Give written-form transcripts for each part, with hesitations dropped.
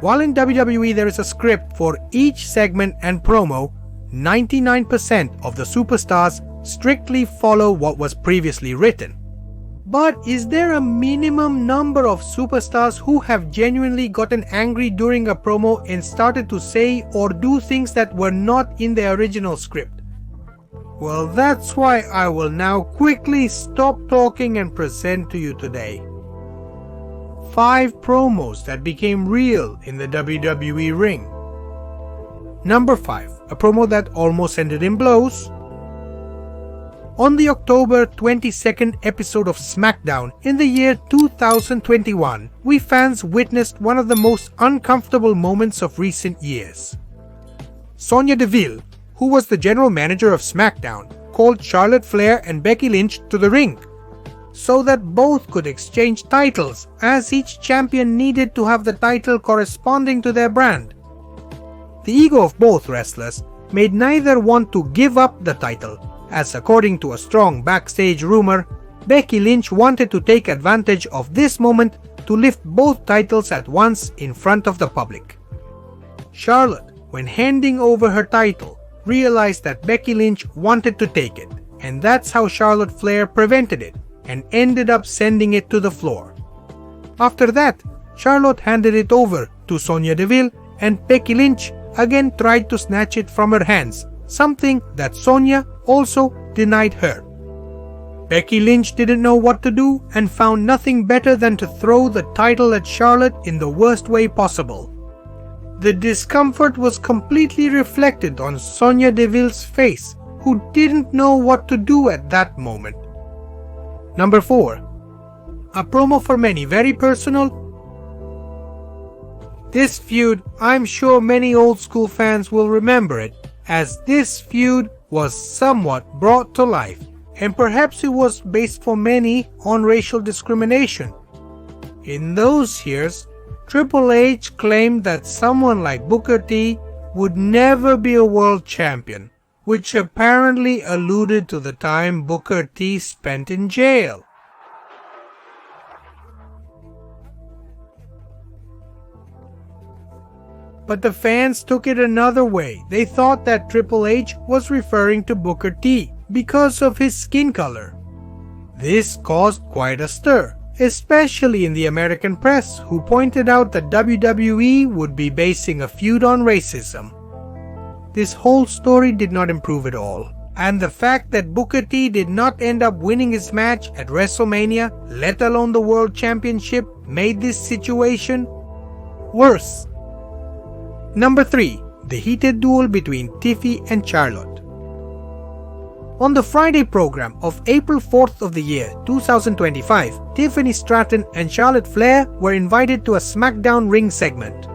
While in WWE there is a script for each segment and promo, 99% of the superstars strictly follow what was previously written. But is there a minimum number of superstars who have genuinely gotten angry during a promo and started to say or do things that were not in the original script? Well, that's why I will now quickly stop talking and present to you today 5 promos that became real in the WWE ring. Number 5, a promo that almost ended in blows. On the October 22nd episode of SmackDown in the year 2021, we fans witnessed one of the most uncomfortable moments of recent years. Sonya Deville, who was the general manager of SmackDown, called Charlotte Flair and Becky Lynch to the ring, so that both could exchange titles, as each champion needed to have the title corresponding to their brand. The ego of both wrestlers made neither want to give up the title, as according to a strong backstage rumor, Becky Lynch wanted to take advantage of this moment to lift both titles at once in front of the public. Charlotte, when handing over her title, realized that Becky Lynch wanted to take it, and that's how Charlotte Flair prevented it and ended up sending it to the floor. After that, Charlotte handed it over to Sonya Deville, and Becky Lynch again tried to snatch it from her hands, something that Sonya also denied her. Becky Lynch didn't know what to do and found nothing better than to throw the title at Charlotte in the worst way possible. The discomfort was completely reflected on Sonya Deville's face, who didn't know what to do at that moment. Number 4. A promo for many very personal. This feud, I'm sure many old school fans will remember it, as this feud was somewhat brought to life, and perhaps it was based for many on racial discrimination. In those years, Triple H claimed that someone like Booker T would never be a world champion, which apparently alluded to the time Booker T spent in jail. But the fans took it another way. They thought that Triple H was referring to Booker T because of his skin color. This caused quite a stir, especially in the American press, who pointed out that WWE would be basing a feud on racism. This whole story did not improve at all, and the fact that Booker T did not end up winning his match at WrestleMania, let alone the World Championship, made this situation worse. Number 3. The heated duel between Tiffy and Charlotte. On the Friday program of April 4th of the year 2025, Tiffany Stratton and Charlotte Flair were invited to a SmackDown ring segment.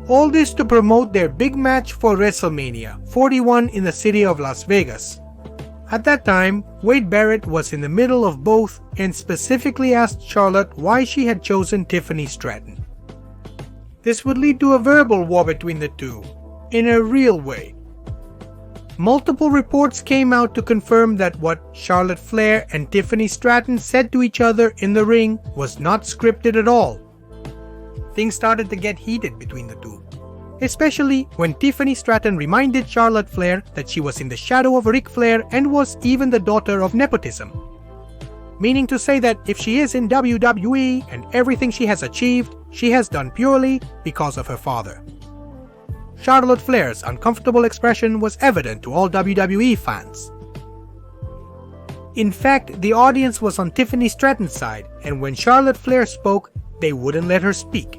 All this to promote their big match for WrestleMania 41 in the city of Las Vegas. At that time, Wade Barrett was in the middle of both and specifically asked Charlotte why she had chosen Tiffany Stratton. This would lead to a verbal war between the two, in a real way. Multiple reports came out to confirm that what Charlotte Flair and Tiffany Stratton said to each other in the ring was not scripted at all. Things started to get heated between the two, especially when Tiffany Stratton reminded Charlotte Flair that she was in the shadow of Ric Flair and was even the daughter of nepotism. Meaning to say that if she is in WWE and everything she has achieved, she has done purely because of her father. Charlotte Flair's uncomfortable expression was evident to all WWE fans. In fact, the audience was on Tiffany Stratton's side, and when Charlotte Flair spoke, they wouldn't let her speak.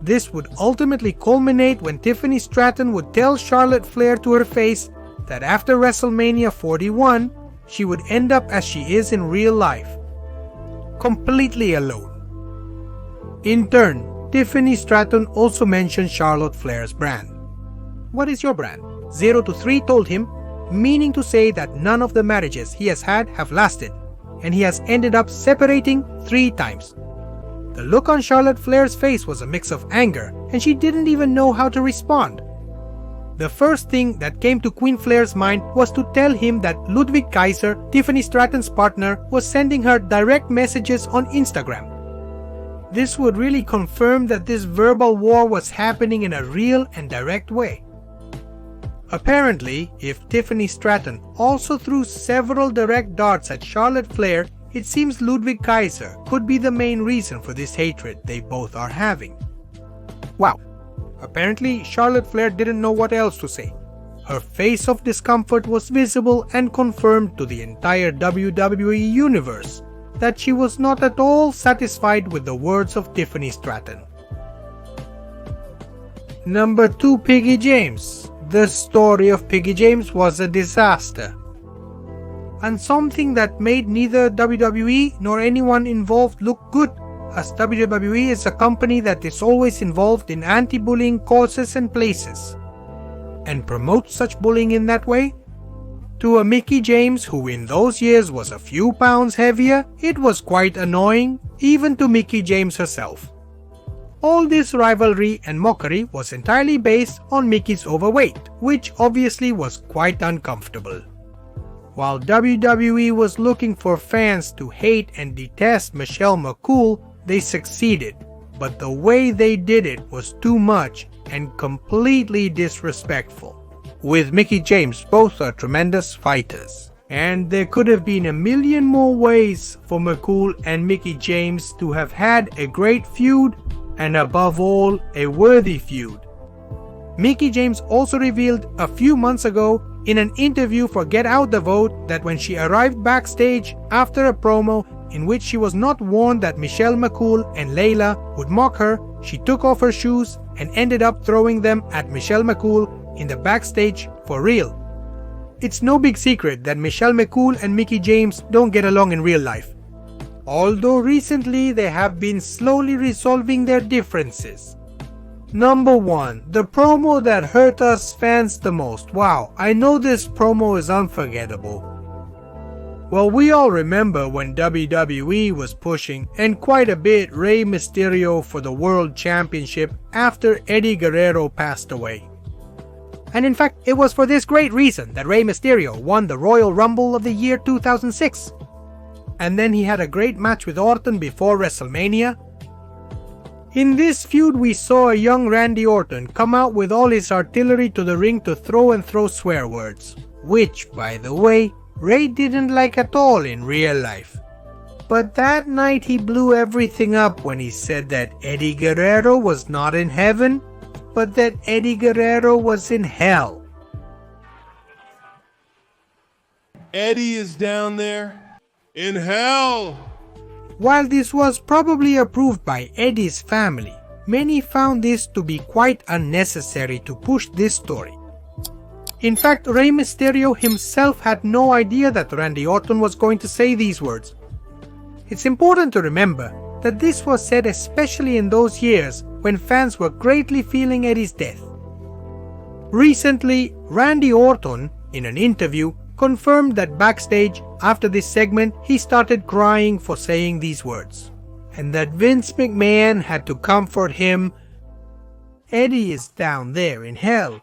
This would ultimately culminate when Tiffany Stratton would tell Charlotte Flair to her face that after WrestleMania 41, she would end up as she is in real life, completely alone. In turn, Tiffany Stratton also mentioned Charlotte Flair's brand. "What is your brand?" 0 to 3 told him, meaning to say that none of the marriages he has had have lasted, and he has ended up separating 3 times. The look on Charlotte Flair's face was a mix of anger, and she didn't even know how to respond. The first thing that came to Queen Flair's mind was to tell him that Ludwig Kaiser, Tiffany Stratton's partner, was sending her direct messages on Instagram. This would really confirm that this verbal war was happening in a real and direct way. Apparently, if Tiffany Stratton also threw several direct darts at Charlotte Flair, it seems Ludwig Kaiser could be the main reason for this hatred they both are having. Wow. Apparently, Charlotte Flair didn't know what else to say. Her face of discomfort was visible and confirmed to the entire WWE universe that she was not at all satisfied with the words of Tiffany Stratton. Number 2. Piggy James. The story of Piggy James was a disaster, and something that made neither WWE nor anyone involved look good, as WWE is a company that is always involved in anti-bullying causes and places, and promotes such bullying in that way. To a Mickie James who in those years was a few pounds heavier, it was quite annoying, even to Mickie James herself. All this rivalry and mockery was entirely based on Mickie's overweight, which obviously was quite uncomfortable. While WWE was looking for fans to hate and detest Michelle McCool, they succeeded, but the way they did it was too much and completely disrespectful. With Mickie James, both are tremendous fighters, and there could have been a million more ways for McCool and Mickie James to have had a great feud, and above all, a worthy feud. Mickie James also revealed a few months ago in an interview for Get Out the Vote that when she arrived backstage after a promo in which she was not warned that Michelle McCool and Layla would mock her, she took off her shoes and ended up throwing them at Michelle McCool in the backstage for real. It's no big secret that Michelle McCool and Mickie James don't get along in real life, although recently they have been slowly resolving their differences. Number 1. The promo that hurt us fans the most. Wow, I know this promo is unforgettable. Well, we all remember when WWE was pushing, and quite a bit, Rey Mysterio for the World Championship after Eddie Guerrero passed away. And in fact, it was for this great reason that Rey Mysterio won the Royal Rumble of the year 2006. And then he had a great match with Orton before WrestleMania. In this feud, we saw a young Randy Orton come out with all his artillery to the ring to throw swear words, which, by the way, Rey didn't like at all in real life. But that night he blew everything up when he said that Eddie Guerrero was not in heaven, but that Eddie Guerrero was in hell. Eddie is down there in hell. While this was probably approved by Eddie's family, many found this to be quite unnecessary to push this story. In fact, Rey Mysterio himself had no idea that Randy Orton was going to say these words. It's important to remember that this was said especially in those years when fans were greatly feeling Eddie's death. Recently, Randy Orton, in an interview, confirmed that backstage after this segment he started crying for saying these words, and that Vince McMahon had to comfort him. Eddie is down there in hell,